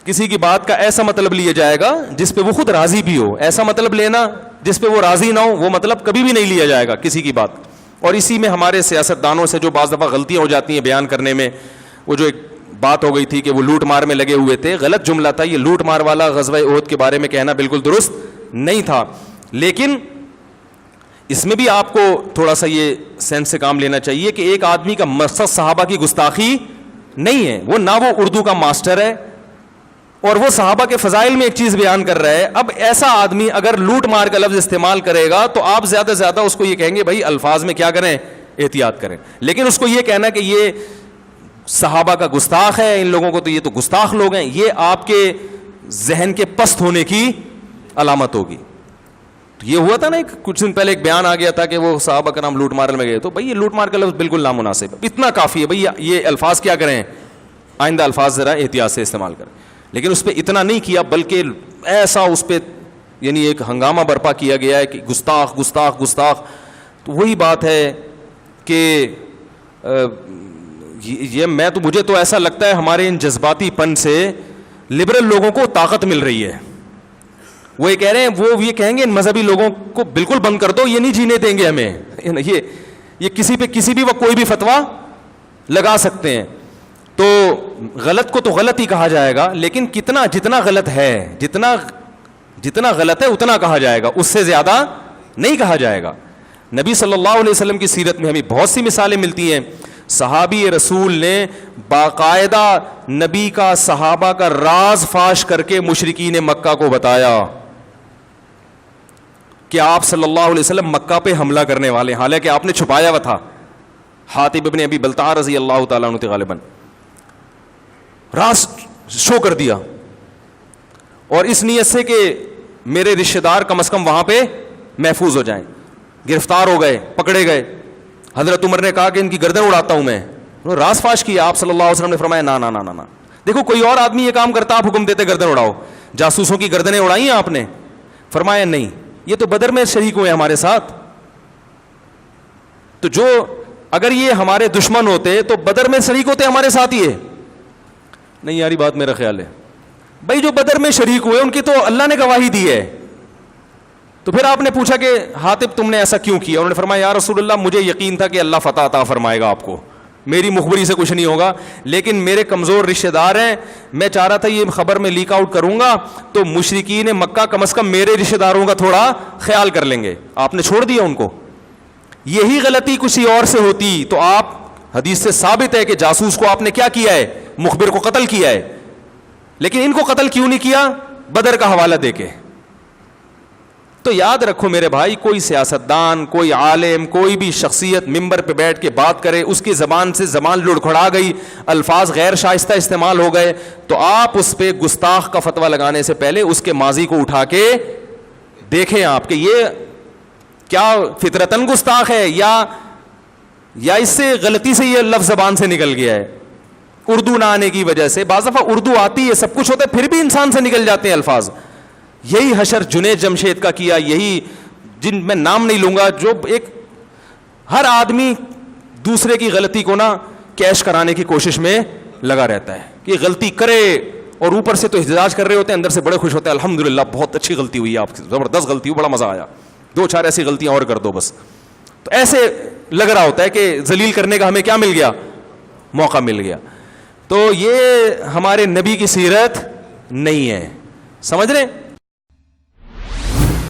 کسی کی بات کا ایسا مطلب لیا جائے گا جس پہ وہ خود راضی بھی ہو. ایسا مطلب لینا جس پہ وہ راضی نہ ہو, وہ مطلب کبھی بھی نہیں لیا جائے گا کسی کی بات. اور اسی میں ہمارے سیاستدانوں سے جو بعض دفعہ غلطیاں ہو جاتی ہیں بیان کرنے میں, وہ جو ایک بات ہو گئی تھی کہ وہ لوٹ مار میں لگے ہوئے تھے, غلط جملہ تھا یہ. لوٹ مار والا غزوہ احد کے بارے میں کہنا بالکل درست نہیں تھا, لیکن اس میں بھی آپ کو تھوڑا سا یہ سینس سے کام لینا چاہیے کہ ایک آدمی کا مقصد صحابہ کی گستاخی نہیں ہے. وہ نہ وہ اردو کا ماسٹر ہے اور وہ صحابہ کے فضائل میں ایک چیز بیان کر رہا ہے. اب ایسا آدمی اگر لوٹ مار کا لفظ استعمال کرے گا تو آپ زیادہ سے زیادہ اس کو یہ کہیں گے بھائی الفاظ میں کیا کریں, احتیاط کریں. لیکن اس کو یہ کہنا کہ یہ صحابہ کا گستاخ ہے, ان لوگوں کو تو یہ تو گستاخ لوگ ہیں, یہ آپ کے ذہن کے پست ہونے کی علامت ہوگی. تو یہ ہوا تھا نا کچھ دن پہلے ایک بیان آ گیا تھا کہ وہ صحابہ کا نام لوٹ مار میں گئے, تو بھائی یہ لوٹ مار کا لفظ بالکل نامناسب ہے. اتنا کافی ہے بھائی یہ الفاظ کیا کریں, آئندہ الفاظ ذرا احتیاط سے استعمال کریں. لیکن اس پہ اتنا نہیں کیا, بلکہ ایسا اس پہ یعنی ایک ہنگامہ برپا کیا گیا ہے کہ گستاخ گستاخ گستاخ. تو وہی بات ہے کہ یہ مجھے تو ایسا لگتا ہے ہمارے ان جذباتی پن سے لبرل لوگوں کو طاقت مل رہی ہے. وہ یہ کہہ رہے ہیں, وہ یہ کہیں گے ان مذہبی لوگوں کو بالکل بند کر دو, یہ نہیں جینے دیں گے ہمیں. یہ کسی پہ کسی بھی وقت کوئی بھی فتویٰ لگا سکتے ہیں. تو غلط کو تو غلط ہی کہا جائے گا, لیکن جتنا غلط ہے, جتنا غلط ہے اتنا کہا جائے گا, اس سے زیادہ نہیں کہا جائے گا. نبی صلی اللہ علیہ وسلم کی سیرت میں ہمیں بہت سی مثالیں ملتی ہیں. صحابی رسول نے باقاعدہ نبی کا صحابہ کا راز فاش کر کے مشرکین مکہ کو بتایا کہ آپ صلی اللہ علیہ وسلم مکہ پہ حملہ کرنے والے, حالانکہ آپ نے چھپایا ہوا تھا. حاطب ابن ابی بلتع رضی اللہ تعالیٰ عنہ غالباً راز شو کر دیا, اور اس نیت سے کہ میرے رشتہ دار کم از کم وہاں پہ محفوظ ہو جائیں. گرفتار ہو گئے, پکڑے گئے. حضرت عمر نے کہا کہ ان کی گردن اڑاتا ہوں میں. راز فاش کیا. آپ صلی اللہ علیہ وسلم نے فرمایا نا نا نا نا, دیکھو کوئی اور آدمی یہ کام کرتا آپ حکم دیتے گردن اڑاؤ. جاسوسوں کی گردنیں اڑائی ہیں آپ نے؟ فرمایا نہیں, یہ تو بدر میں شریک ہوئے ہمارے ساتھ. تو جو اگر یہ ہمارے دشمن ہوتے تو بدر میں شریک ہوتے ہمارے ساتھ ہی ہے. نہیں یاری بات میرا خیال ہے بھائی, جو بدر میں شریک ہوئے ان کی تو اللہ نے گواہی دی ہے. تو پھر آپ نے پوچھا کہ حاطب تم نے ایسا کیوں کیا؟ انہوں نے فرمایا یا رسول اللہ مجھے یقین تھا کہ اللہ فتح عطا فرمائے گا آپ کو, میری مخبری سے کچھ نہیں ہوگا, لیکن میرے کمزور رشتہ دار ہیں, میں چاہ رہا تھا یہ خبر میں لیک آؤٹ کروں گا تو مشرکین مکہ کم از کم میرے رشتہ داروں کا تھوڑا خیال کر لیں گے. آپ نے چھوڑ دیا ان کو. یہی غلطی کسی اور سے ہوتی تو آپ, حدیث سے ثابت ہے کہ جاسوس کو آپ نے کیا کیا ہے, مخبر کو قتل کیا ہے. لیکن ان کو قتل کیوں نہیں کیا؟ بدر کا حوالہ دے کے. تو یاد رکھو میرے بھائی, کوئی سیاستدان, کوئی عالم, کوئی بھی شخصیت ممبر پہ بیٹھ کے بات کرے, اس کی زبان سے زبان لڑکھڑا گئی, الفاظ غیر شائستہ استعمال ہو گئے, تو آپ اس پہ گستاخ کا فتویٰ لگانے سے پہلے اس کے ماضی کو اٹھا کے دیکھیں آپ کہ یہ کیا فطرتاً گستاخ ہے یا اس سے غلطی سے یہ لفظ زبان سے نکل گیا ہے. اردو نہ آنے کی وجہ سے, بعض دفعہ اردو آتی ہے, سب کچھ ہوتا ہے, پھر بھی انسان سے نکل جاتے ہیں الفاظ. یہی حشر جنید جمشید کا کیا, یہی جن میں نام نہیں لوں گا, جو ایک ہر آدمی دوسرے کی غلطی کو نا کیش کرانے کی کوشش میں لگا رہتا ہے کہ غلطی کرے, اور اوپر سے تو احتجاج کر رہے ہوتے ہیں, اندر سے بڑے خوش ہوتے ہیں الحمدللہ بہت اچھی غلطی ہوئی آپ کی, زبردست غلطی ہوئی, بڑا مزہ آیا, 2-4 ایسی غلطیاں اور کر دو بس. تو ایسے لگ رہا ہوتا ہے کہ ذلیل کرنے کا ہمیں کیا مل گیا, موقع مل گیا. تو یہ ہمارے نبی کی سیرت نہیں ہے, سمجھ رہے ہیں؟